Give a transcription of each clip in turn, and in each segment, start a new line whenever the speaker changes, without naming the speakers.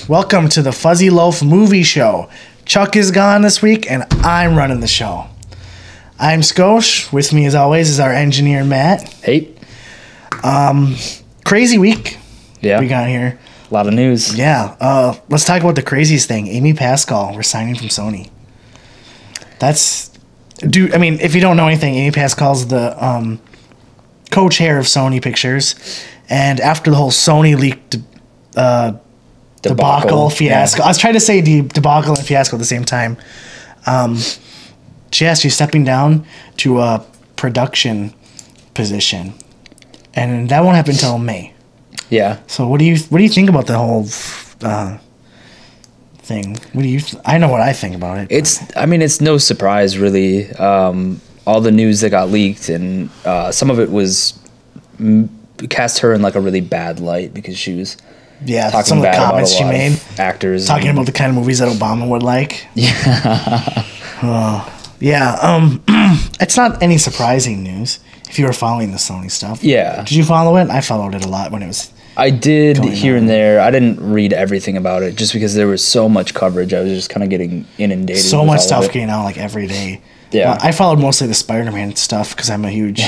Welcome to the Fuzzy Loaf movie show. Chuck is gone this week, and I'm running the show. I'm Skosh. With me, as always, is our engineer, Matt.
Hey.
Crazy week.
Yeah.
We got here.
A lot of news.
Yeah. Let's talk about the craziest thing. Amy Pascal resigning from Sony. If you don't know anything, Amy Pascal's the co-chair of Sony Pictures, and after the whole Sony leaked debacle fiasco, I was trying to say debacle and fiasco at the same time. She's stepping down to a production position, and that won't happen until May. Yeah. So what do you think about the whole thing? I know what I think about it.
It's no surprise really. All the news that got leaked, and some of it was cast her in like a really bad light because she was talking some of the comments she made, actors
talking about the kind of movies that Obama would like. It's not any surprising news if you were following the Sony stuff.
Yeah.
Did you follow it? I followed it a lot when it was.
I did here and there. I didn't read everything about it just because there was so much coverage. I was just kind of getting inundated.
So much stuff getting out like every day. Yeah. Well, I followed mostly the Spider-Man stuff because I'm a huge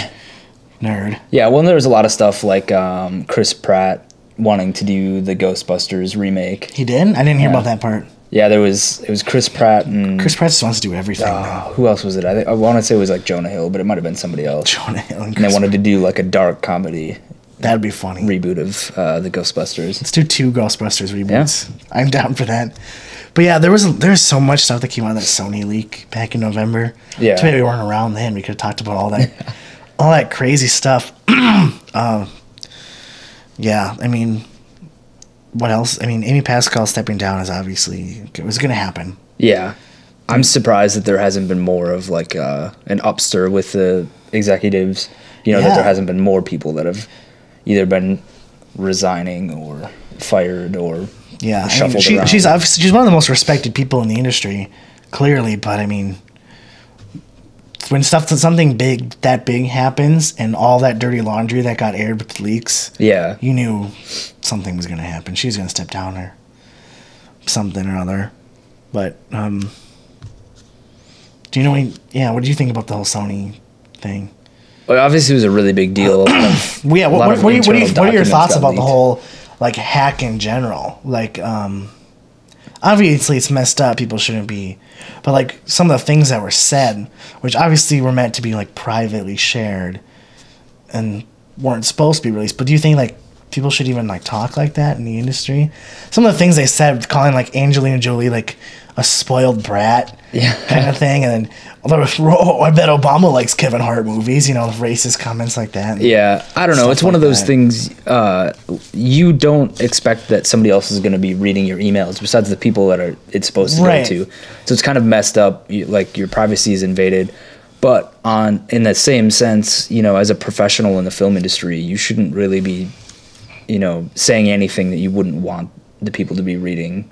nerd. Yeah.
Well, there was a lot of stuff like Chris Pratt wanting to do the Ghostbusters remake.
He did? I didn't hear about that part.
Yeah, it was Chris Pratt and
Chris Pratt just wants to do everything.
Who else was it? I want to say it was like Jonah Hill, but it might have been somebody else.
Jonah Hill
and they wanted to do like a dark comedy.
That'd be funny.
Reboot of the Ghostbusters.
Let's do 2 Ghostbusters reboots. Yeah. I'm down for that. But yeah, there's so much stuff that came out of that Sony leak back in November. Yeah. Too bad we weren't around then. We could have talked about all that all that crazy stuff. What else? Amy Pascal stepping down is obviously it was going to happen.
Yeah. I'm surprised that there hasn't been more of like an upstir with the executives. That there hasn't been more people that have either been resigning or fired or shuffled around.
She's one of the most respected people in the industry, clearly. But when something that big happens and all that dirty laundry that got aired with the leaks, you knew something was going to happen. She's going to step down or something or other. But do you know what do you think about the whole Sony thing?
Well, obviously, it was a really big deal.
What are your thoughts about the whole hack in general? Obviously, it's messed up. People shouldn't be, but some of the things that were said, which obviously were meant to be privately shared, and weren't supposed to be released. But do you think people should even talk like that in the industry? Some of the things they said, calling Angelina Jolie a spoiled brat, kind of thing, and then I bet Obama likes Kevin Hart movies, racist comments like that.
Yeah, I don't know. It's one of those things. You don't expect that somebody else is going to be reading your emails besides the people that it's supposed to go to. So it's kind of messed up. Your privacy is invaded. But in the same sense, as a professional in the film industry, you shouldn't really be, saying anything that you wouldn't want the people to be reading.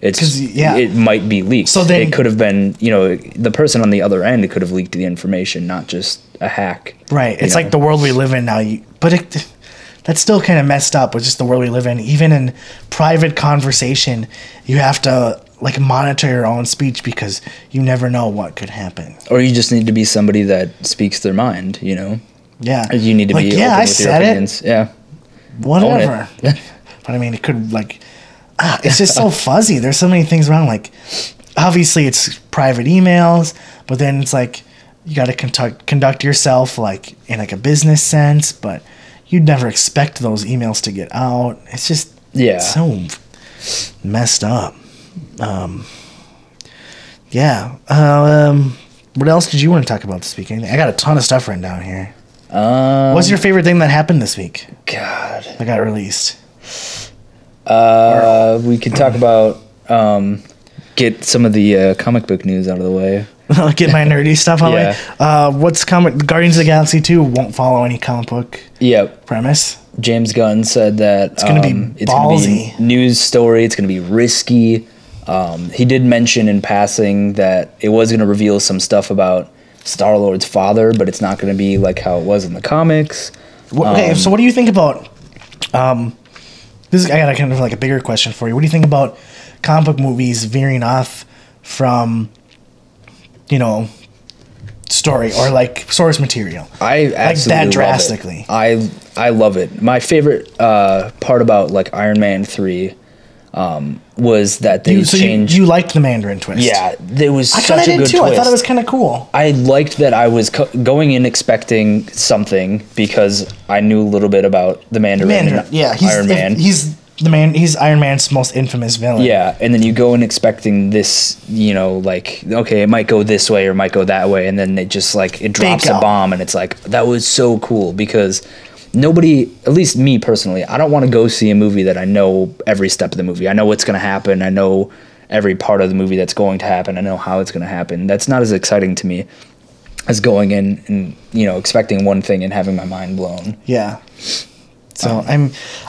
It might be leaked. So then, it could have been, the person on the other end could have leaked the information, not just a hack.
Right. It's like the world we live in now. That's still kind of messed up with just the world we live in. Even in private conversation, you have to monitor your own speech because you never know what could happen.
Or you just need to be somebody that speaks their mind, Yeah. Or you need to be open with your opinions. Yeah.
Whatever. But it could it's just so fuzzy. There's so many things around. Obviously, it's private emails, but then it's you got to conduct yourself in a business sense. But you'd never expect those emails to get out. It's just so messed up. What else did you want to talk about this week? I got a ton of stuff written down here. What's your favorite thing that happened this week?
God,
that got released.
We could talk about get some of the comic book news out of the way.
Get my nerdy stuff out of the way. What's Guardians of the Galaxy 2 won't follow any comic book premise.
James Gunn said that
it's going to be ballsy.
News story. It's going to be risky. He did mention in passing that it was going to reveal some stuff about Star-Lord's father, but it's not going to be like how it was in the comics.
Okay, so what do you think about I got a kind of like a bigger question for you. What do you think about comic book movies veering off from, story or like source material?
I absolutely
like that drastically.
I love it. My favorite part about like Iron Man 3 was that they changed.
You liked the Mandarin twist.
Yeah, there was
I
such a good twist.
I thought it was kind of cool.
I liked that I was going in expecting something because I knew a little bit about the Mandarin.
Yeah,
Iron Man.
He's Iron Man's most infamous villain.
Yeah, and then you go in expecting this, like, okay, it might go this way or it might go that way, and then it just like it drops a bomb, and it's like that was so cool because nobody, at least me personally, I don't want to go see a movie that I know every step of the movie. I know what's going to happen. I know every part of the movie that's going to happen. I know how it's going to happen. That's not as exciting to me as going in and, expecting one thing and having my mind blown.
Yeah. So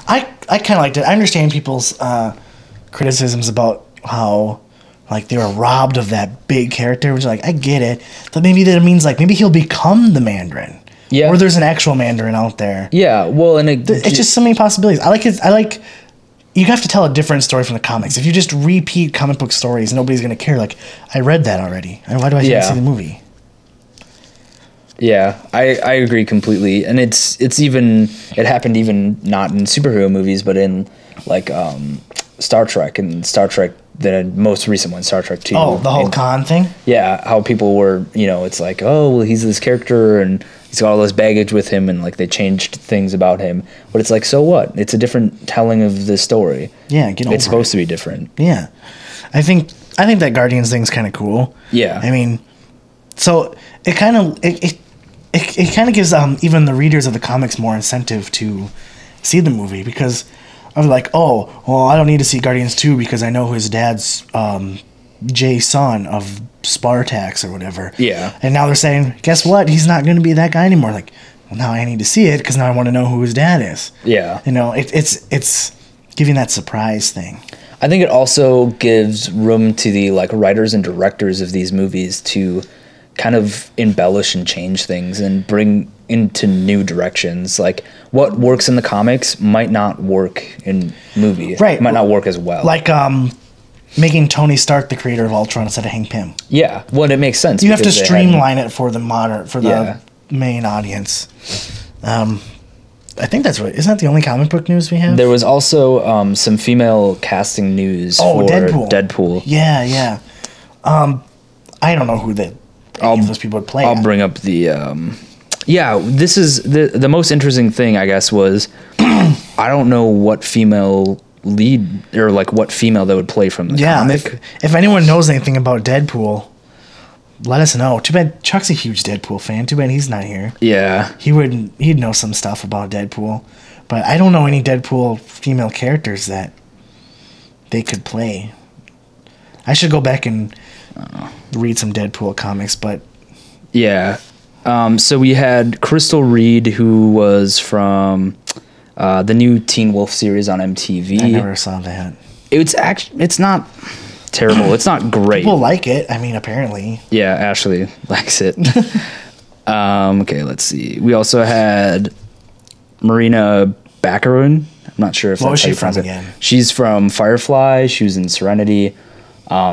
I kind of liked it. I understand people's criticisms about how like they were robbed of that big character, which like I get it. But maybe that means like maybe he'll become the Mandarin. Yeah. Or there's an actual Mandarin out there.
Yeah. Well, and
it's just so many possibilities. I like you have to tell a different story from the comics. If you just repeat comic book stories, nobody's gonna care. Like I read that already. Why do I need to see the movie?
Yeah, I agree completely. And it happened even not in superhero movies, but in like Star Trek and Star Trek, the most recent one, Star Trek 2.
Oh, the whole Khan thing?
Yeah, how people were, it's like, oh, well, he's this character and he's got all this baggage with him and like they changed things about him. But it's like, so what? It's a different telling of the story.
Yeah, get over it.
It's supposed to be different.
Yeah. I think that Guardians thing's kind of cool.
Yeah.
I mean, so it kind of it kind of gives even the readers of the comics more incentive to see the movie because I'm like, oh, well, I don't need to see Guardians 2 because I know his dad's Jay Son of Spartax or whatever.
Yeah.
And now they're saying, guess what? He's not going to be that guy anymore. Like, well, now I need to see it because now I want to know who his dad is.
Yeah.
It's giving that surprise thing.
I think it also gives room to the like writers and directors of these movies to kind of embellish and change things and bring into new directions. Like what works in the comics might not work in movie.
Right.
Might not work as well.
Like making Tony Stark the creator of Ultron instead of Hank Pym.
Yeah. Well, it makes sense.
You have to streamline it for the main audience. I think that's what. Isn't that the only comic book news we have?
There was also some female casting news for Deadpool.
Yeah, yeah. I don't know who those people would play.
I'll bring up the. This is the most interesting thing, I guess, was I don't know what female lead or like what female they would play from the comic.
If anyone knows anything about Deadpool, let us know. Too bad Chuck's a huge Deadpool fan. Too bad he's not here.
Yeah.
He'd know some stuff about Deadpool. But I don't know any Deadpool female characters that they could play. I should go back and read some Deadpool comics, but
yeah. So we had Crystal Reed, who was from the new Teen Wolf series on MTV.
I never saw that.
It's not terrible. It's not great.
People like it. I mean, apparently.
Yeah, Ashley likes it. Okay, let's see. We also had Marina Baccarin. I'm not sure if
what
that's
was she
how you
from
pronounce it.
again?
She's from Firefly. She was in Serenity.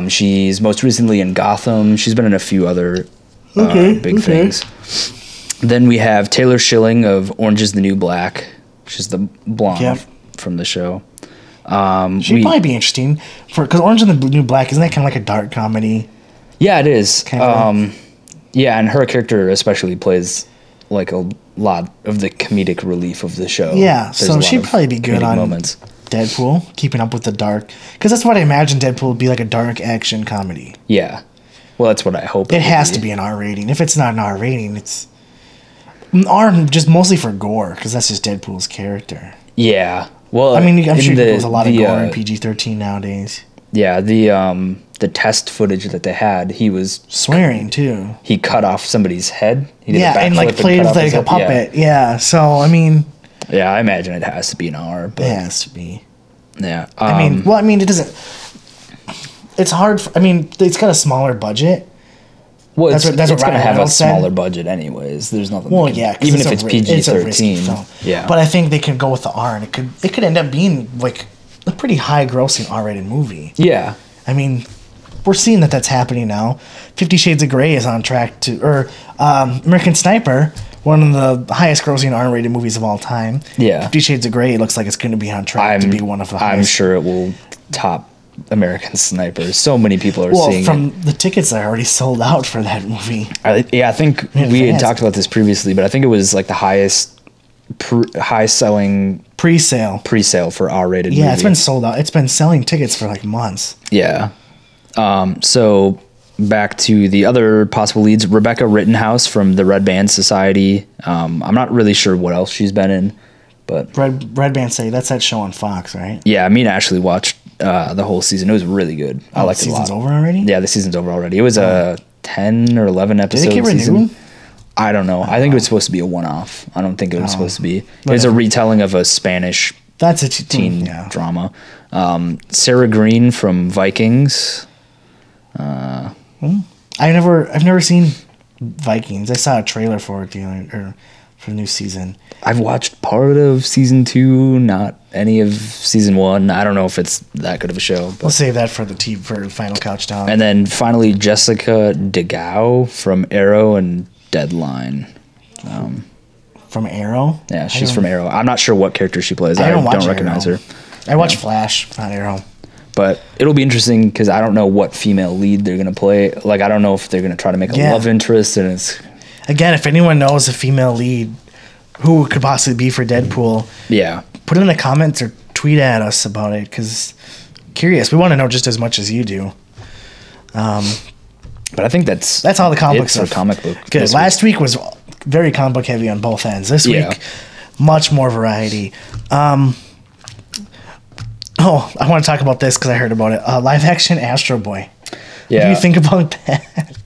She's most recently in Gotham. She's been in a few other big things. Then we have Taylor Schilling of Orange is the New Black. She's the blonde from the show.
She'd probably be interesting because Orange is the New Black, isn't that kind of like a dark comedy?
Yeah, it is. Yeah, and her character especially plays like a lot of the comedic relief of the show.
Yeah, so she'd probably be good on Deadpool, keeping up with the dark. Because that's what I imagine Deadpool would be, like a dark action comedy.
Yeah. Well, that's what I hope.
It has to be an R rating. If it's not an R rating, it's R just mostly for gore, because that's just Deadpool's character.
Yeah. Well,
I mean, I'm sure there's a lot of gore in PG-13 nowadays.
Yeah, the test footage that they had, he was
swearing too.
He cut off somebody's head. He
did and like played with like a puppet. Yeah. So I mean.
Yeah, I imagine it has to be an R. But
it has to be.
Yeah.
I mean, it doesn't. It's hard. It's got a smaller budget,
Well,
that's what
it's going to
Ryan
have a
Reynolds said.
smaller budget anyways. There's nothing.
Well, yeah, 'cause
even if it's PG-13. Yeah,
but I think they could go with the R, and it could end up being like a pretty high grossing R-rated movie.
Yeah,
I mean, we're seeing that that's happening now. 50 Shades of Grey is on track to, or American Sniper, one of the highest grossing R-rated movies of all time.
Yeah,
50 Shades of Grey looks like it's going to be on track to be one of the highest.
I'm sure it will top American Sniper. So many people are seeing
from the tickets that are already sold out for that movie.
I think we had talked about this previously, but I think it was like the highest selling pre-sale for R-rated movie.
It's been sold out. It's been selling tickets for like months.
Yeah. So back to the other possible leads, Rebecca Rittenhouse from the Red Band Society. I'm not really sure what else she's been in, but
Red Band Society, that's that show on Fox, right?
Yeah, me and Ashley watched the whole season. It was really good. I liked it a lot.
The season's over already?
Yeah, the season's over already. It was a 10 or 11 episode
Did it get renewed?
season. I don't know. I think it was supposed to be a one-off. I don't think it was supposed to be. It was a retelling of a Spanish teen drama. Sarah Green from Vikings.
I've never seen Vikings. I saw a trailer for it for the new season.
I've watched part of season 2, not any of season 1. I don't know if it's that good of a show. But.
We'll save that for the Final Couchdown.
And then finally Jessica DeGao from Arrow and Deadline.
From Arrow?
Yeah, she's from Arrow. I'm not sure what character she plays. I don't recognize her.
I watch Flash, not Arrow.
But it'll be interesting because I don't know what female lead they're going to play. Like, I don't know if they're going to try to make a love interest. And it's...
Again, if anyone knows a female lead who could possibly be for Deadpool, put it in the comments or tweet at us about it because curious. We want to know just as much as you do.
But I think that's
all the comic book
stuff. Comic book.
Good. Last week was very comic book heavy on both ends. This week, much more variety. I want to talk about this because I heard about it. Live action Astro Boy.
Yeah.
What do you think about that?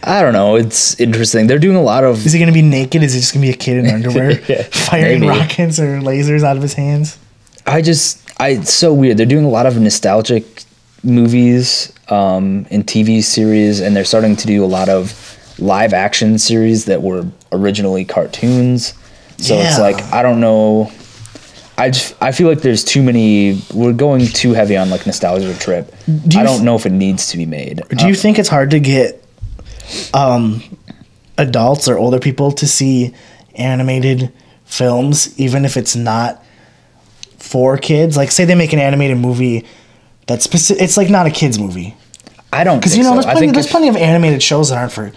I don't know. It's interesting. They're doing a lot of...
Is he going to be naked? Is he just going to be a kid in underwear firing rockets or lasers out of his hands?
It's so weird. They're doing a lot of nostalgic movies and TV series, and they're starting to do a lot of live action series that were originally cartoons. So it's like, I don't know. I feel like there's too many. We're going too heavy on like nostalgia trip. I don't know if it needs to be made.
Do you think it's hard to get adults or older people to see animated films, even if it's not for kids? Like, say they make an animated movie that's specific. It's like not a kids movie.
I don't
because there's plenty of animated shows that aren't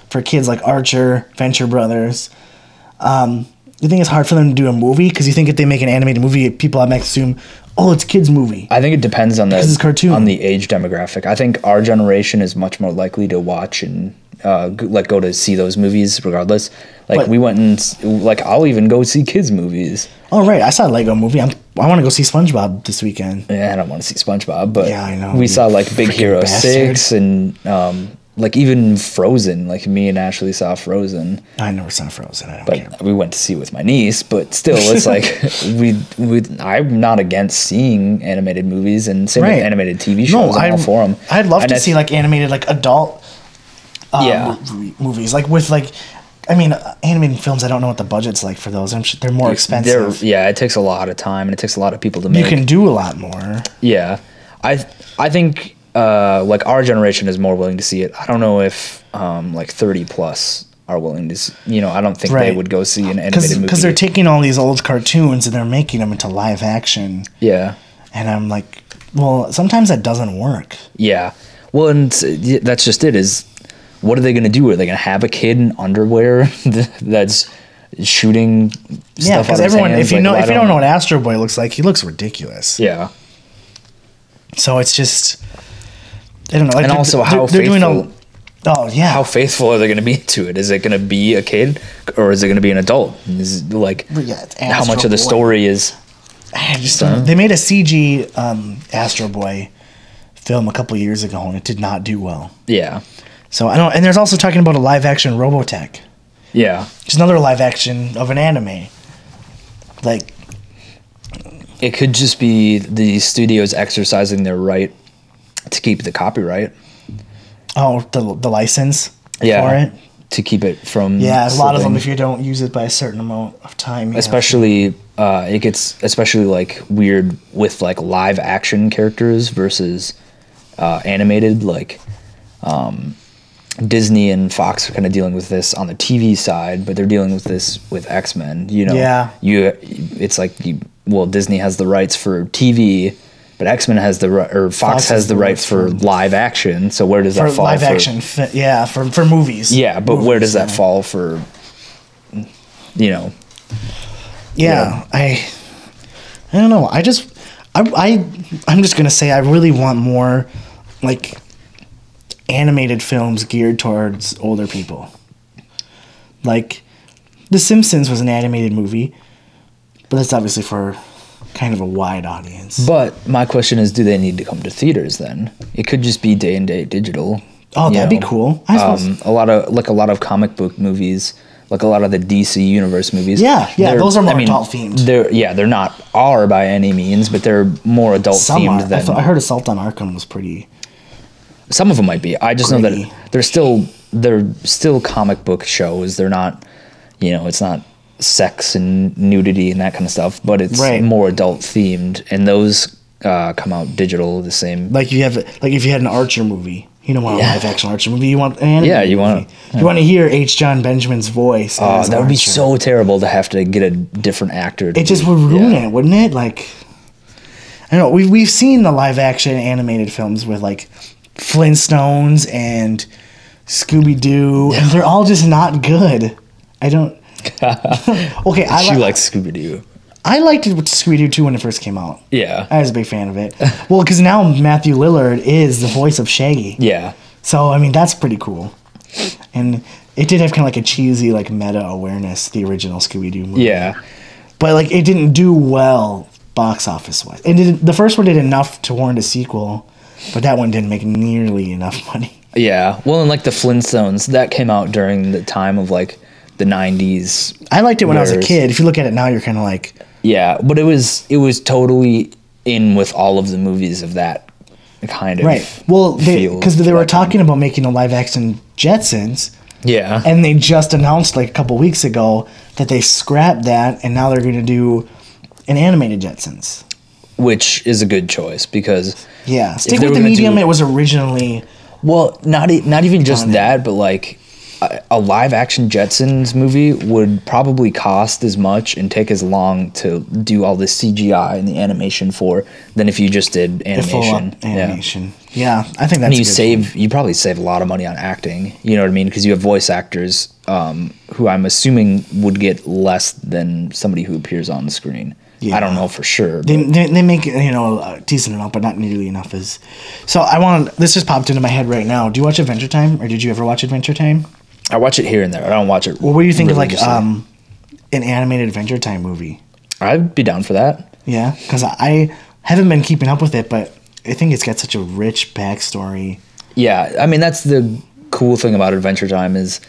for kids, like Archer, Venture Brothers. You think it's hard for them to do a movie? Because you think if they make an animated movie, people might assume, oh, it's a kid's movie.
I think it depends on
it's cartoon.
On the age demographic. I think our generation is much more likely to watch and go to see those movies regardless. We went and I'll even go see kids movies. Oh
right, I saw a Lego movie. I want to go see SpongeBob this weekend.
Yeah, I don't want to see SpongeBob, but
I know.
We saw Big Hero 6 and even Frozen. Me and Ashley saw Frozen.
I never saw Frozen. I don't care.
We went to see it with my niece, but still, it's I'm not against seeing animated movies and same with animated TV shows. I'm all for them.
I'd love to see animated adult movies animated films. I don't know what the budget's like for those. They're more expensive.
It takes a lot of time and it takes a lot of people to make.
You can do a lot more.
Yeah, I think. Our generation is more willing to see it. I don't know if 30 plus are willing to. I don't think they would go see an animated movie
because they're taking all these old cartoons and they're making them into live action.
Yeah,
and I'm like, well, sometimes that doesn't work.
Yeah, well, and that's just it. Is what are they going to do? Are they going to have a kid in underwear that's shooting stuff out of his hands?
If you don't know what Astro Boy looks like, he looks ridiculous.
Yeah.
So it's just. I don't know.
And also how faithful... How faithful are they going to be to it? Is it going to be a kid or is it going to be an adult? Is how much of the story is...
I just don't know. They made a CG Astro Boy film a couple years ago and it did not do well.
Yeah.
So I don't... And there's also talking about a live action Robotech.
Yeah.
It's another live action of an anime.
It could just be the studios exercising their right to keep the copyright.
Oh, the license? for it.
To keep it from
a
slipping.
lot of them, if you don't use it by a certain amount of time,
especially it gets especially like weird with like live action characters versus animated. Like Disney and Fox are kind of dealing with this on the TV side, but they're dealing with this with X-Men. You know, it's like Disney has the rights for TV. But X-Men has Fox has the rights for live action. So where does that fall?
Live action, for movies.
Yeah, but where does that fall for? You know.
Yeah, I don't know. I'm just gonna say I really want more, like, animated films geared towards older people. Like, The Simpsons was an animated movie, but that's obviously for kind of a wide audience.
But my question is, do they need to come to theaters then? It could just be day and date digital.
Oh, that'd be cool.
A lot of comic book movies, like a lot of the DC universe movies.
Yeah, those are more adult themed.
They're not R by any means, but they're more adult themed than
I heard Assault on Arkham was pretty.
Some of them might be. I just know that they're still comic book shows. They're not, it's not sex and nudity and that kind of stuff, but it's more adult themed, and those come out digital the same.
Like if you had an Archer movie, you don't want a live action Archer movie. You want an animated movie. You want to hear H. John Benjamin's voice.
Oh, that would be so terrible to have to get a different actor.
It just would ruin it, wouldn't it? Like, I don't know. We've seen the live action animated films with like Flintstones and Scooby Doo, and they're all just not good. I don't. Okay,
she likes Scooby Doo.
I liked it with Scooby Doo too when it first came out.
Yeah,
I was a big fan of it. Well, because now Matthew Lillard is the voice of Shaggy.
Yeah.
So I mean that's pretty cool, and it did have kind of like a cheesy like meta awareness, the original Scooby Doo movie.
Yeah.
But like it didn't do well box office wise. The first one did enough to warrant a sequel, but that one didn't make nearly enough money.
Yeah. Well, and like the Flintstones, that came out during the time of like the 90s.
I liked it when I was a kid. If you look at it now, you're kind of like...
Yeah, but it was totally in with all of the movies of that kind of
Well, because they were talking about making a live-action Jetsons.
Yeah.
And they just announced like a couple weeks ago that they scrapped that, and now they're going to do an animated Jetsons.
Which is a good choice, because...
Yeah. Stick with the medium it was originally...
Well, not even just that, but like... A live-action Jetsons movie would probably cost as much and take as long to do all this CGI and the animation for than if you just did animation.
Animation. Yeah, I think that's.
And you probably save a lot of money on acting. You know what I mean? Because you have voice actors who I'm assuming would get less than somebody who appears on the screen. Yeah. I don't know for sure.
They make a decent amount, but not nearly enough as. So this just popped into my head right now. Do you watch Adventure Time, or did you ever watch Adventure Time?
I watch it here and there. I don't watch it.
Well, what do you think of like an animated Adventure Time movie?
I'd be down for that.
Yeah, because I haven't been keeping up with it, but I think it's got such a rich backstory.
Yeah, I mean that's the cool thing about Adventure Time is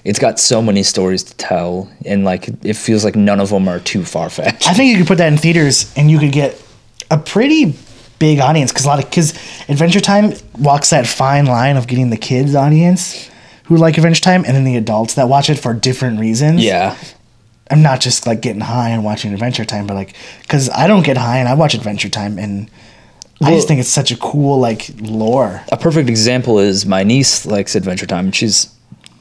it's got so many stories to tell, and like it feels like none of them are too far-fetched.
I think you could put that in theaters, and you could get a pretty big audience because Adventure Time walks that fine line of getting the kids audience who like Adventure Time, and then the adults that watch it for different reasons.
Yeah.
I'm not just like getting high and watching Adventure Time, but like, because I don't get high and I watch Adventure Time, and I just think it's such a cool like lore.
A perfect example is my niece likes Adventure Time. She's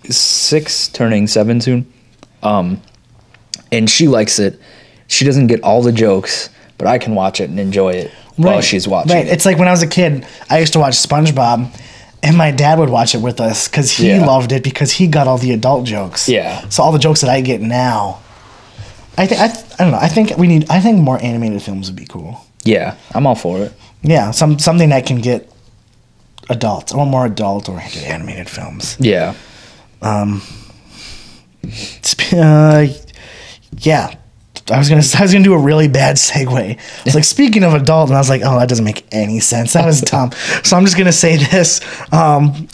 6, turning 7 soon. And she likes it. She doesn't get all the jokes, but I can watch it and enjoy it while she's watching.
Right. It's like when I was a kid, I used to watch SpongeBob. And my dad would watch it with us because he loved it because he got all the adult jokes. Yeah. So all the jokes that I get now, I don't know. I think more animated films would be cool.
Yeah, I'm all for it.
Yeah, something that can get adults. I want more adult-oriented animated films.
Yeah.
Yeah. I was gonna do a really bad segue. It's like, speaking of adult, and I was like, oh, that doesn't make any sense. That was dumb. So I'm just gonna say this: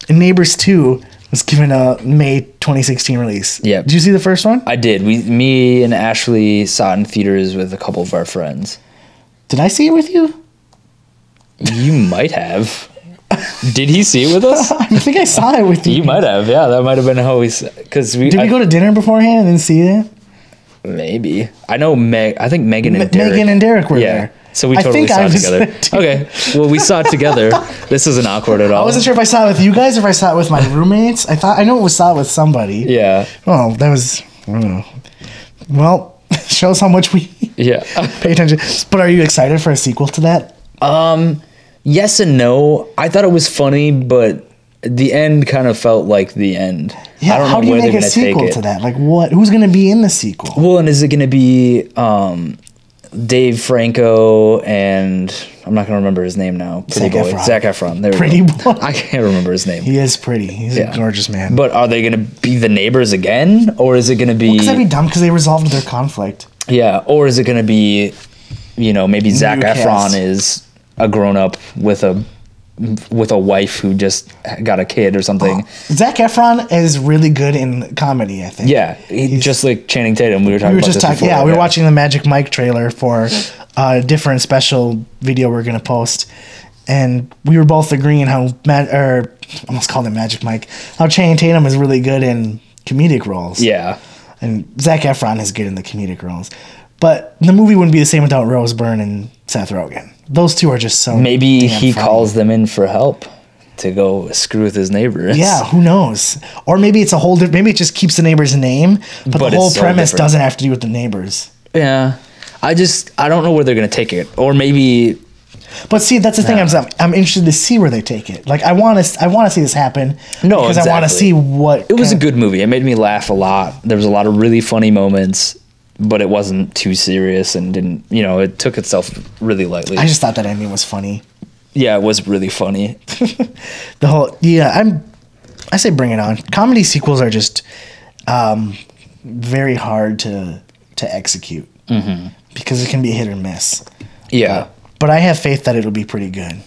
Neighbors 2 was given a May 2016 release.
Yeah.
Did you see the first one?
I did. Me and Ashley saw it in theaters with a couple of our friends.
Did I see it with you?
You might have. Did he see it with us?
I think I saw it with you.
You might have, yeah. That might have been how we, because we.
Did we go to dinner beforehand and then see it?
Maybe. I know I think Megan and Derek.
Megan and Derek were there.
So we totally saw it together. Okay. Well, we saw it together. This isn't awkward at all.
I wasn't sure if I saw it with you guys or if I saw it with my roommates. I know we saw it with somebody.
Yeah.
Oh, that was, I don't know. Well, shows how much we pay attention. But are you excited for a sequel to that?
Yes and no. I thought it was funny, but the end kind of felt like the end.
Yeah,
I don't
how
know
do you
where
make
they're
a
going to take
sequel
it.
to that? Like what? Who's going to be in the sequel?
Well, and is it going to be Dave Franco and I'm not going to remember his name now. Pretty boy. Zac Efron. There we go. Boy. I can't remember his name.
He is pretty. He's a gorgeous man.
But are they going to be the neighbors again? Or is it going to be...
Because that'd be dumb because they resolved their conflict.
Yeah. Or is it going to be, maybe Zac Efron is a grown-up with a wife who just got a kid or something.
Zac Efron is really good in comedy, I think.
Yeah, just like Channing Tatum. We were talking about this before.
Yeah, we were watching the Magic Mike trailer for a different special video we're going to post. And we were both agreeing how, almost called him Magic Mike, how Channing Tatum is really good in comedic roles.
Yeah.
And Zac Efron is good in the comedic roles. But the movie wouldn't be the same without Rose Byrne and Seth Rogen. Those two are just so
maybe he funny. Calls them in for help to go screw with his neighbors.
Yeah, who knows? Or maybe it's a whole different... Maybe it just keeps the neighbor's name, but the whole premise doesn't have to do with the neighbors.
Yeah. I don't know where they're going to take it. Or maybe...
But see, that's the thing. I'm interested to see where they take it. Like, I want to see this happen.
No,
because I want to see what...
It was a good movie. It made me laugh a lot. There was a lot of really funny moments. But it wasn't too serious and didn't, it took itself really lightly.
I just thought that ending was funny.
Yeah, it was really funny.
I say bring it on. Comedy sequels are just very hard to execute because it can be hit or miss.
Yeah.
But I have faith that it'll be pretty good.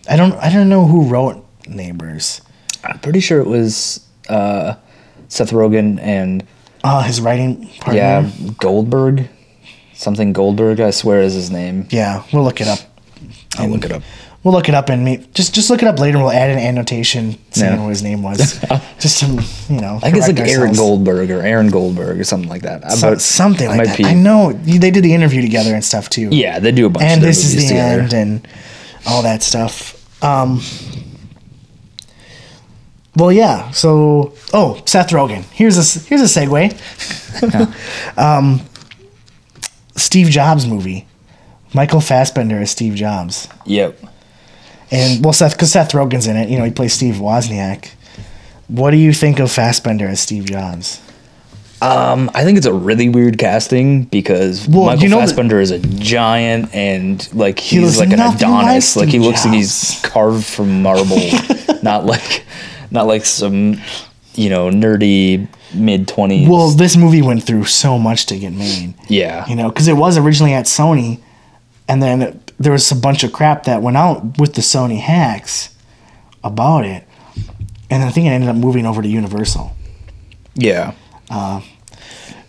I don't know who wrote Neighbors.
I'm pretty sure it was Seth Rogen and...
his writing partner?
Yeah, Goldberg. Something Goldberg, I swear is his name.
Yeah, we'll look it up.
I'll look it up.
We'll look it up and just look it up later and we'll add an annotation saying what his name was. Just to,
I think it's like Aaron Goldberg or something like that.
Something like that. I know. They did the interview together and stuff too.
Yeah, they do a bunch
of
movies
together. And This Is the
together.
End and all that stuff. Well, yeah. So, Seth Rogen. Here's a segue. Steve Jobs movie. Michael Fassbender as Steve Jobs.
Yep.
And because Seth Rogen's in it, he plays Steve Wozniak. What do you think of Fassbender as Steve Jobs?
I think it's a really weird casting because Michael Fassbender is a giant and he's like an Adonis. He looks like he's carved from marble, not like some nerdy mid-20s.
Well, this movie went through so much to get made.
Yeah.
Because it was originally at Sony, and then there was a bunch of crap that went out with the Sony hacks about it, and I think it ended up moving over to Universal.
Yeah.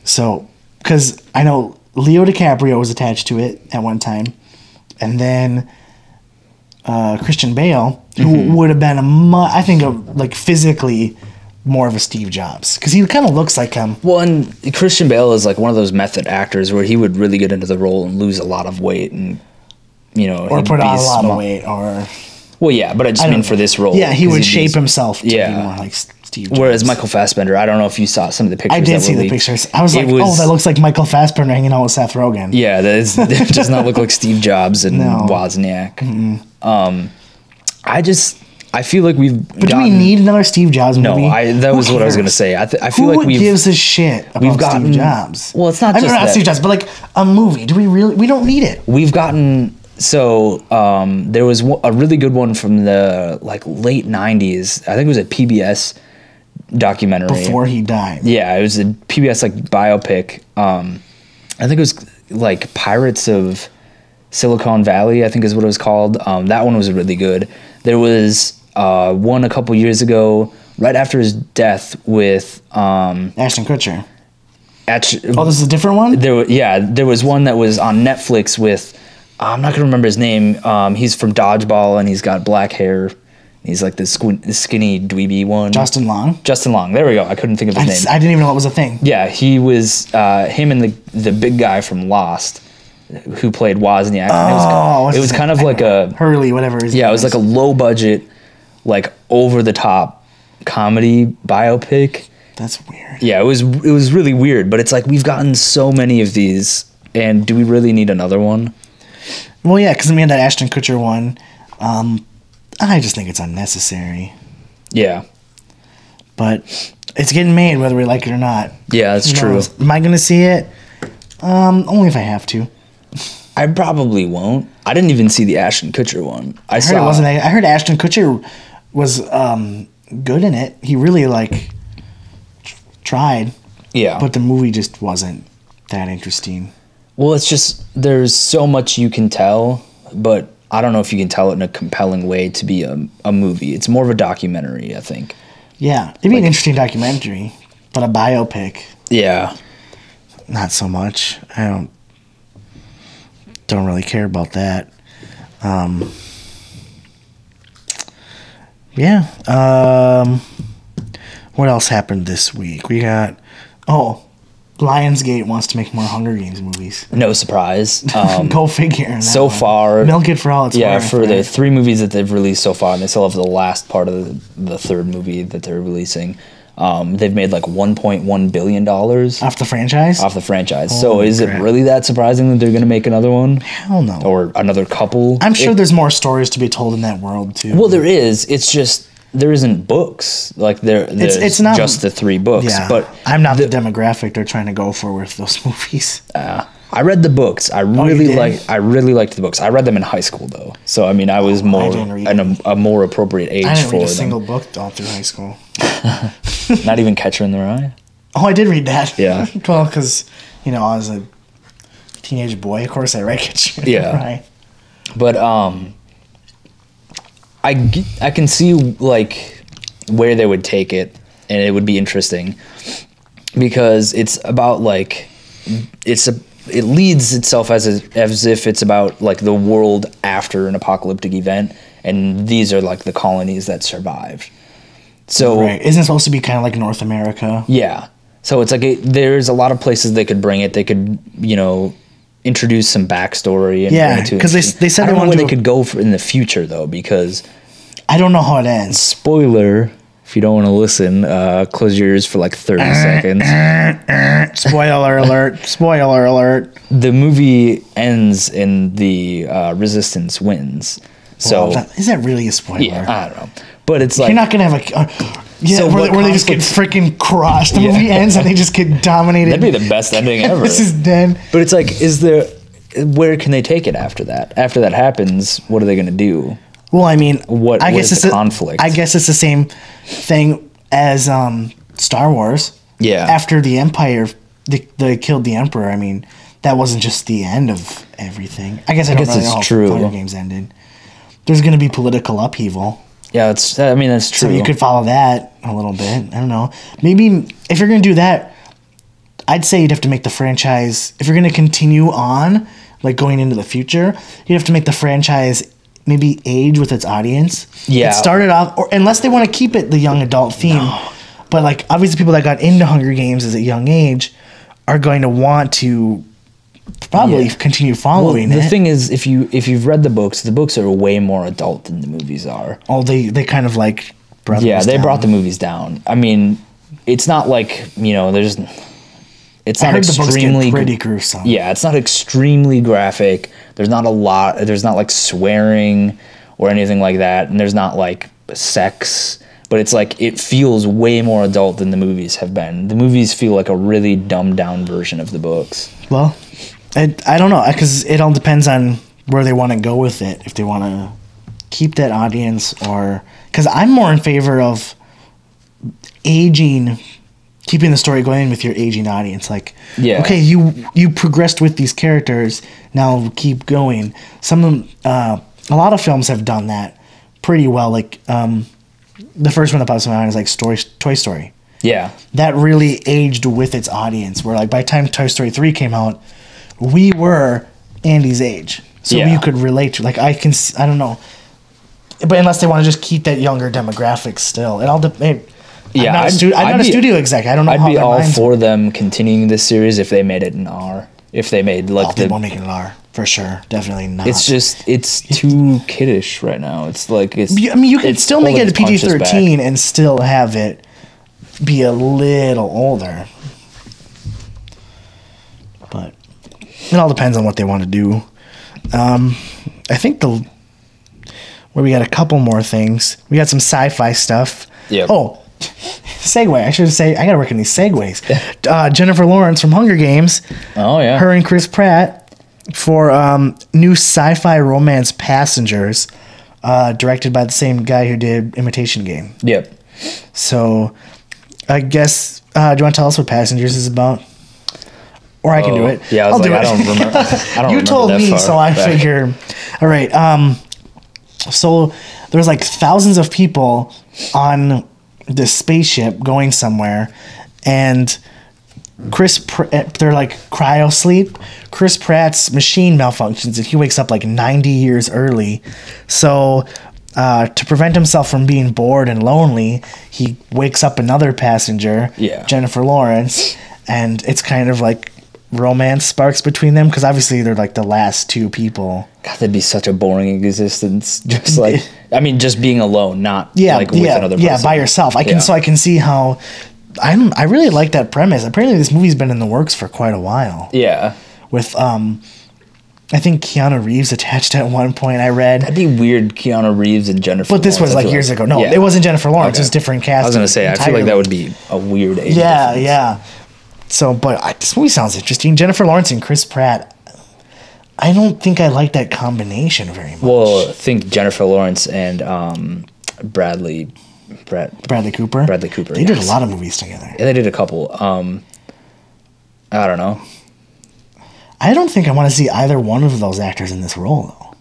So, because I know Leo DiCaprio was attached to it at one time, and then Christian Bale, who would have been physically more of a Steve Jobs, because he kind of looks like him.
Well, and Christian Bale is like one of those method actors where he would really get into the role and lose a lot of weight and
or put on a lot of weight, or
well, yeah, but I just mean for this role.
Yeah, he would shape himself to be more like Steve Jobs.
Whereas Michael Fassbender, I don't know if you saw some of the pictures.
I did see the pictures. I was like, that looks like Michael Fassbender hanging out with Seth Rogen.
Yeah, that does not look like Steve Jobs and Wozniak. I feel like
do we need another Steve Jobs movie?
No, that was what I was going to say. I feel like
who gives a shit about Steve Jobs?
Well, it's not
not Steve Jobs, but a movie. Do we really? We don't need it.
We've gotten... So there was a really good one from the late 90s. I think it was a PBS documentary.
Before he died.
Yeah, it was a PBS biopic. I think it was Pirates of Silicon Valley, I think is what it was called. That one was really good. There was one a couple years ago, right after his death, with
Ashton Kutcher.
This
is a different one?
There was one that was on Netflix with... I'm not going to remember his name. He's from Dodgeball, and he's got black hair. He's like this skinny dweeby one.
Justin Long.
Justin Long. There we go. I couldn't think of his name.
I didn't even know it was a thing.
Yeah, he was him and the big guy from Lost, who played Wozniak.
Oh,
it was kind of like a
Hurley, whatever.
Yeah, it was like a low budget, like over the top comedy biopic.
That's weird.
Yeah, it was really weird, but it's like we've gotten so many of these, and do we really need another one?
Well, yeah, because we had that Ashton Kutcher one. I just think it's unnecessary.
Yeah.
But it's getting made whether we like it or not.
Yeah, that's true.
Am I going to see it? Only if I have to.
I probably won't. I didn't even see the Ashton Kutcher one. I
heard Ashton Kutcher was good in it. He really tried.
Yeah.
But the movie just wasn't that interesting.
Well, it's just there's so much you can tell, but I don't know if you can tell it in a compelling way to be a movie. It's more of a documentary, I think.
Yeah, it'd be an interesting documentary, but a biopic.
Yeah.
Not so much. I don't really care about that. Yeah. What else happened this week? We got Lionsgate wants to make more Hunger Games movies.
No surprise.
Go figure.
So far,
milk it for all it's worth.
For the 3 movies that they've released so far, and they still have the last part of the 3rd movie that they're releasing. They've made like $1.1 billion
off the franchise.
So is it really that surprising that they're going to make another one?
Hell no.
Or another couple?
I'm sure there's more stories to be told in that world too.
Well, there is. It's just there isn't books like it's not just the 3 books.
Yeah,
but
I'm not the demographic they're trying to go for with those movies.
I read the books. I really liked the books. I read them in high school though, so I mean I was more a more appropriate age for them. I didn't read a single
book all through high school.
Not even Catcher in the Rye?
Oh, I did read that.
Yeah.
Well, because I was a teenage boy. Of course, I read Catcher in the Rye.
But I can see like where they would take it, and it would be interesting because it's about like it leads itself as if it's about like the world after an apocalyptic event, and these are like the colonies that survived. So
isn't it supposed to be kind of like North America?
Yeah. So it's like there's a lot of places they could bring it. They could introduce some backstory. And
because they said
I don't know where they could go in the future though, because
I don't know how it ends.
Spoiler. If you don't want to listen, close your ears for like 30 seconds.
Spoiler alert. Spoiler alert.
The movie ends and the Resistance wins. So
is that really a spoiler?
Yeah, I don't know. But it's like
you're not gonna have where they just get freaking crushed. The movie ends and they just get dominated.
That'd be the best ending ever.
This is dead.
But it's like, where can they take it after that? After that happens, what are they gonna do?
Well, I mean,
I guess it's the conflict.
I guess it's the same thing as Star Wars.
Yeah.
After the Empire, they killed the Emperor. I mean, that wasn't just the end of everything. I guess really know how Hunger Games ended. There's going to be political upheaval.
Yeah, that's true.
So you could follow that a little bit. I don't know. Maybe if you're going to do that, I'd say you'd have to make the franchise, if you're going to continue on, like going into the future, you'd have to make the franchise maybe age with its audience.
Yeah.
It started off, or unless they want to keep it the young adult theme. No. But like obviously people that got into Hunger Games as a young age are going to want to probably continue following it.
The thing is, if you've read the books are way more adult than the movies are.
Oh, they kind of like brought
they brought the movies down. I mean, it's not like, there's it's not extremely
pretty gruesome.
Yeah, it's not extremely graphic. There's not like swearing or anything like that, and there's not like sex, but it's like it feels way more adult than the movies have been. The movies feel like a really dumbed down version of the books.
Well, I don't know, because it all depends on where they want to go with it. If they want to keep that audience, or because I'm more in favor of keeping the story going with your aging audience. Like, okay, you progressed with these characters, now keep going. A lot of films have done that pretty well. Like the first one that pops in my mind is like Toy Story.
Yeah, that
really aged with its audience. Where like by the time Toy Story 3 came out, we were Andy's age, so you could relate to. Like I don't know. But unless they want to just keep that younger demographic still, it all depends.
Yeah,
I'm not a studio exec. I don't know.
I'd be all for them continuing this series if they made it an R. If they made like
they won't make it an R for sure. Definitely not.
It's too kiddish right now. It's like it's.
I mean, you can still make it a PG-13 and still have it be a little older. But it all depends on what they want to do. I think where we got a couple more things. We got some sci-fi stuff.
Yeah.
Oh, segue. I should say I gotta work on these segues. Jennifer Lawrence from Hunger Games.
Oh yeah.
Her and Chris Pratt for new sci-fi romance Passengers, directed by the same guy who did Imitation Game.
Yep.
So, I guess do you want to tell us what Passengers is about? Or I can do it.
Yeah, I don't remember. I don't
you
remember
told
that
me,
far
so I
back.
figure. All right. So there's like thousands of people on this spaceship going somewhere, and they're like cryo sleep. Chris Pratt's machine malfunctions, and he wakes up like 90 years early. So to prevent himself from being bored and lonely, he wakes up another passenger, Jennifer Lawrence, and it's kind of like romance sparks between them because obviously they're like the last two people.
God, that'd be such a boring existence. Just like, I mean, just being alone, not like with another person.
Yeah, by yourself. I can see how. I really like that premise. Apparently, this movie's been in the works for quite a while.
Yeah.
With I think Keanu Reeves attached at one point. I read
that'd be weird. Keanu Reeves and Jennifer.
But this
Lawrence,
was like years ago. No, it wasn't Jennifer Lawrence. It was different casting.
I was gonna say, I feel like that would be a weird age difference.
Yeah. So, but this movie sounds interesting. Jennifer Lawrence and Chris Pratt. I don't think I like that combination very much.
Well, think Jennifer Lawrence and Bradley
Cooper. They did a lot of movies together.
Yeah, they did a couple. I don't know.
I don't think I want to see either one of those actors in this role,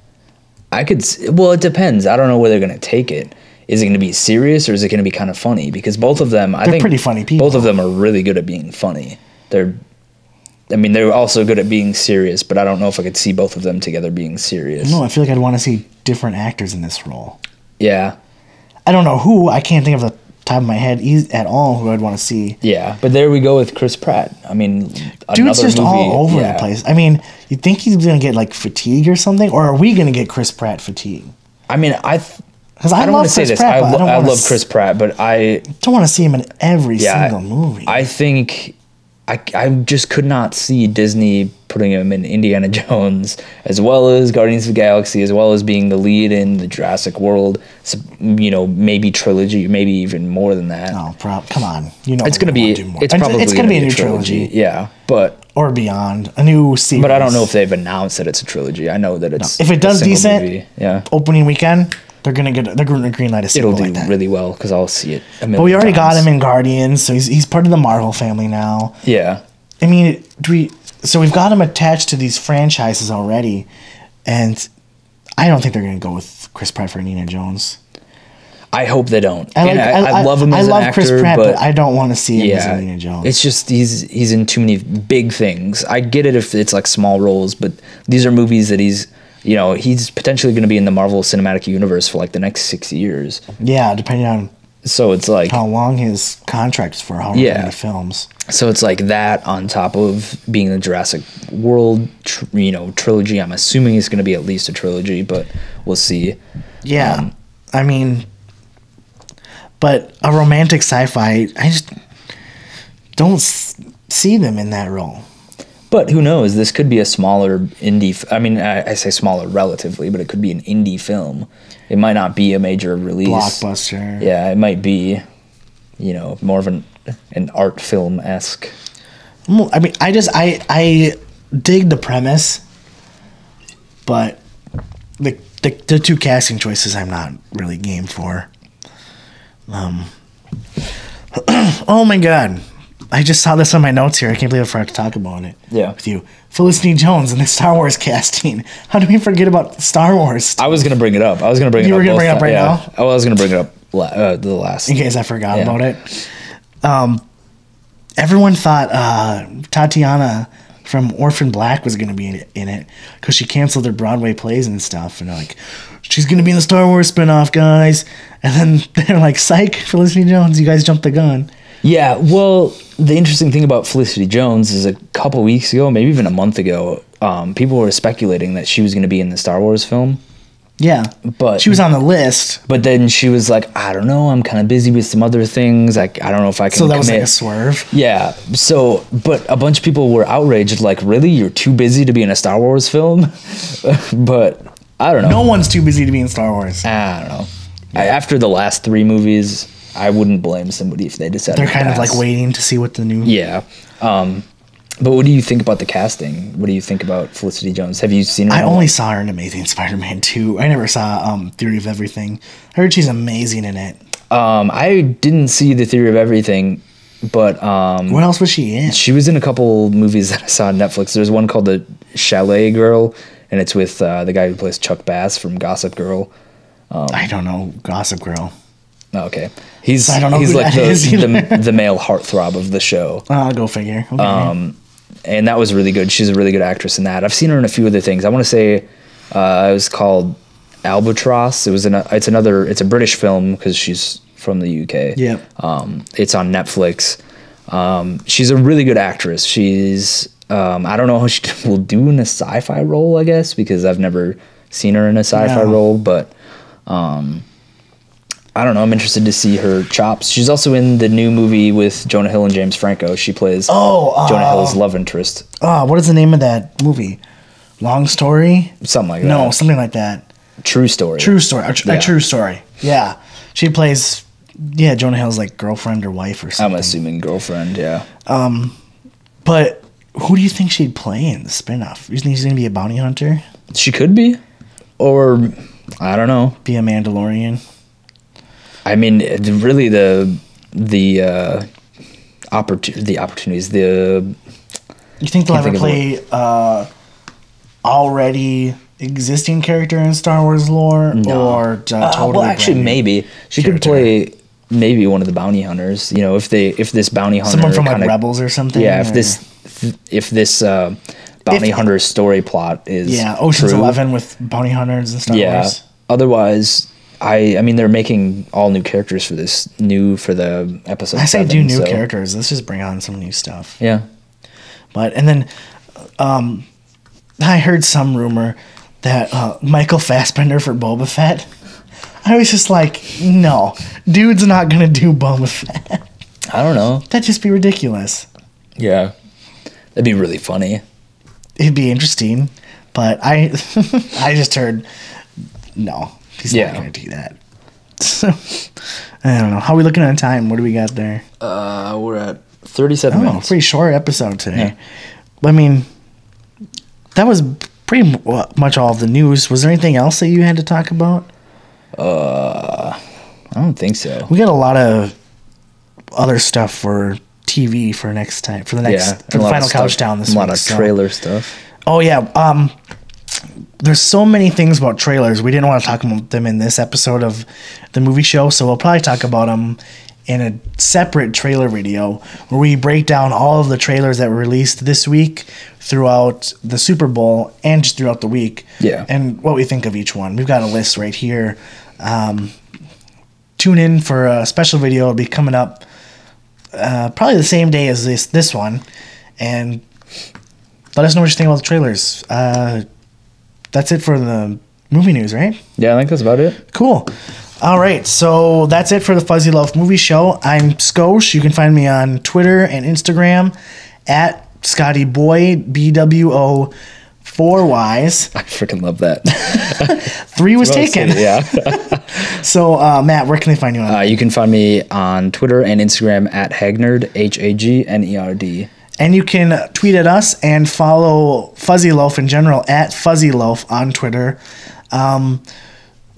though.
Well, it depends. I don't know where they're going to take it. Is it going to be serious or is it going to be kind of funny? Because both of them, I think,
pretty funny people.
Both of them are really good at being funny. They're also good at being serious, but I don't know if I could see both of them together being serious.
No, I feel like I'd want to see different actors in this role.
Yeah.
I don't know who. I can't think of the top of my head at all who I'd want to see.
Yeah, but there we go with Chris Pratt. I mean,
dude's just all over the place. I mean, you think he's going to get like fatigue or something? Or are we going to get Chris Pratt fatigue?
I mean,
because I don't want to say this.
I love Chris Pratt, but I
don't want to see him in every single movie.
I think I just could not see Disney putting him in Indiana Jones as well as Guardians of the Galaxy, as well as being the lead in the Jurassic World. Maybe trilogy, maybe even more than that.
Oh, come on!
It's going to be. It's probably
going to be a new trilogy.
Yeah,
or beyond a new series.
But I don't know if they've announced that it's a trilogy. I know that it's
if it does decent.
Movie. Yeah,
opening weekend. They're gonna greenlight a sequel.
It'll do
like that.
really well because I'll see it.
But we already got him in Guardians, so he's part of the Marvel family now.
Yeah.
I mean, so we've got him attached to these franchises already, and I don't think they're gonna go with Chris Pratt for Indiana Jones.
I hope they don't. I love him as an actor. I love Chris Pratt,
but I don't want to see him as Indiana Jones.
It's just he's in too many big things. I get it if it's like small roles, but these are movies that he's potentially going to be in the Marvel Cinematic Universe for like the next 6 years.
Yeah, depending on. So it's like how long his contract is for, how many films.
So it's like that on top of being the Jurassic World, trilogy. I'm assuming it's going to be at least a trilogy, but we'll see.
Yeah, I mean, but a romantic sci-fi, I just don't see them in that role.
But who knows? This could be a smaller indie. I mean, I say smaller relatively, but it could be an indie film. It might not be a major release.
Blockbuster.
Yeah, it might be, more of an art film-esque.
I mean, I dig the premise, but the two casting choices I'm not really game for. Oh my god. I just saw this on my notes here. I can't believe I forgot to talk about it.
Yeah.
With you. Felicity Jones and the Star Wars casting. How do we forget about Star Wars?
I was going to bring it up. You were going to
bring it up right now?
I was going to bring it up the last.
In case I forgot about it. Everyone thought Tatiana from Orphan Black was going to be in it because she canceled her Broadway plays and stuff. And they're like, she's going to be in the Star Wars spinoff, guys. And then they're like, psych, Felicity Jones, you guys jumped the gun.
Yeah, well, the interesting thing about Felicity Jones is a couple weeks ago, maybe even a month ago, people were speculating that she was going to be in the Star Wars film.
Yeah,
but
she was on the list.
But then she was like, I don't know, I'm kind of busy with some other things. I don't know if I can
So that
commit.
was like a swerve.
Yeah, so, but a bunch of people were outraged, like, really? You're too busy to be in a Star Wars film? But I don't know.
No one's too busy to be in Star Wars.
I don't know. After the last 3 movies, I wouldn't blame somebody if they decided
They're
to
kind of
pass.
like waiting to see what the new...
Yeah. But what do you think about the casting? What do you think about Felicity Jones? Have you seen her?
I only saw her in Amazing Spider-Man 2. I never saw Theory of Everything. I heard she's amazing in it.
I didn't see The Theory of Everything, but...
what else was she in?
She was in a couple movies that I saw on Netflix. There's one called The Chalet Girl, and it's with the guy who plays Chuck Bass from Gossip Girl.
I don't know. Gossip Girl.
Oh, okay. He's
I don't know
he's
who
like
that is.
the male heartthrob of the show.
I'll go figure. Okay.
And that was really good. She's a really good actress in that. I've seen her in a few other things. I want to say it was called Albatross. It's a British film because she's from the UK.
Yeah.
It's on Netflix. She's a really good actress. She's I don't know how she will do in a sci-fi role, I guess, because I've never seen her in a sci-fi role, but I don't know. I'm interested to see her chops. She's also in the new movie with Jonah Hill and James Franco. She plays Jonah Hill's love interest.
What is the name of that movie? Long Story?
Something like that.
No, something like that.
True Story.
True Story. A True Story. Yeah. She plays, Jonah Hill's like girlfriend or wife or something.
I'm assuming girlfriend, yeah.
But who do you think she'd play in the spinoff? You think she's going to be a bounty hunter?
She could be. Or, I don't know.
Be a Mandalorian?
I mean, really the opportunities,
You think they'll ever play already existing character in Star Wars lore?
No.
Or totally
well, actually, maybe. She could play maybe one of the bounty hunters. You know, if this bounty hunter...
Someone from like Rebels or something?
Yeah, if this bounty hunter story plot is
Ocean's
true.
11 with bounty hunters and Star Wars.
Otherwise... I mean, they're making all new characters for the episode.
I say do new characters. Let's just bring on some new stuff.
Yeah.
And then I heard some rumor that Michael Fassbender for Boba Fett. I was just like, no, dude's not going to do Boba Fett.
I don't know.
That'd just be ridiculous.
Yeah. That'd be really funny.
It'd be interesting. But I just heard, no. He's not going to do that. So, I don't know. How are we looking at time? What do we got there?
We're at 37 minutes.
Pretty short episode today. Yeah. I mean, that was pretty much all of the news. Was there anything else that you had to talk about?
I don't think so.
We got a lot of other stuff for TV for next time. For the final countdown this week.
A lot of trailer stuff.
Oh, yeah. There's so many things about trailers. We didn't want to talk about them in this episode of the movie show, so we'll probably talk about them in a separate trailer video where we break down all of the trailers that were released this week throughout the Super Bowl and just throughout the week.
Yeah. And
what we think of each one. We've got a list right here. Tune in for a special video. It'll be coming up probably the same day as this one. And let us know what you think about the trailers. That's it for the movie news, right?
Yeah, I think that's about it.
Cool. All right, so that's it for the Fuzzy Loaf Movie Show. I'm Skosh. You can find me on Twitter and Instagram at ScottyBoy, BWO, 4 Ys.
I freaking love that.
3 was taken.
Yeah.
So, Matt, where can they find you on?
You can find me on Twitter and Instagram at Hagnerd, Hagnerd.
And you can tweet at us and follow Fuzzy Loaf in general at Fuzzy Loaf on Twitter. You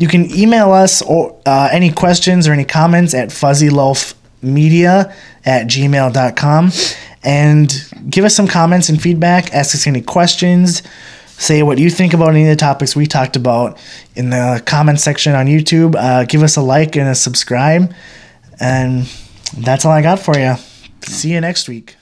can email us or any questions or any comments at fuzzyloafmedia@gmail.com and give us some comments and feedback. Ask us any questions. Say what you think about any of the topics we talked about in the comments section on YouTube. Give us a like and a subscribe. And that's all I got for you. See you next week.